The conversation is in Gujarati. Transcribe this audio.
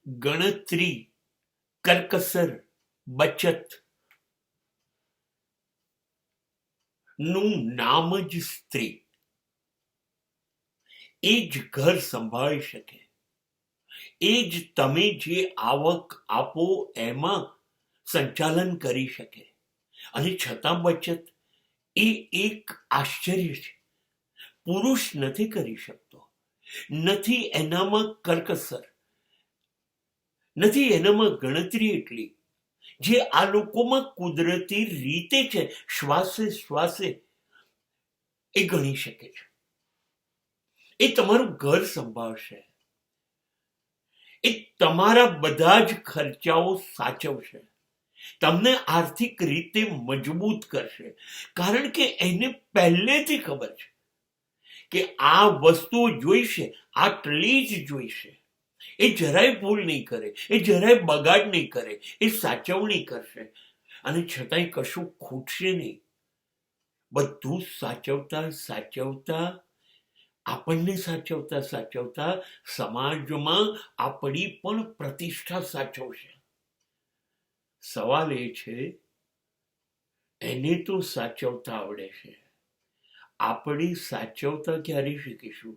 ગણતરી, કરકસર, બચત નું નામ જ સ્ત્રી. એ જ ઘર સંભાળી શકે, એ જ તમે જે આવક આપો એમાં સંચાલન કરી શકે. અને છતાં બચત એ એક આશ્ચર્ય છે. પુરુષ નથી કરી શકતો, નથી એનામાં કરકસર, નથી એનામાં ગણતરી એટલી જે આ લોકોમાં કુદરતી રીતે છે. શ્વાસે શ્વાસે એ ગણી શકે છે. એ તમારું ઘર સંભાળશે, એ તમારા બધા જ ખર્ચાઓ સાચવશે, તમને આર્થિક રીતે મજબૂત કરશે. કારણ કે એને પહેલેથી ખબર છે કે આ વસ્તુઓ જોઈશે, આટલી જ જોઈશે. એ જરાય ભૂલ નહીં કરે, એ જરાય બગાડ નહીં કરે, એ સાચવણી કરશે. અને છતાંય કશું ખૂટશે નહીં. બધું સાચવતા સાચવતા, આપણને સાચવતા સાચવતા સમાજમાં આપણી પણ પ્રતિષ્ઠા સાચવશે. સવાલ એ છે, એને તો સાચવતા આવડે છે, આપણે સાચવતા ક્યારે શીખીશું?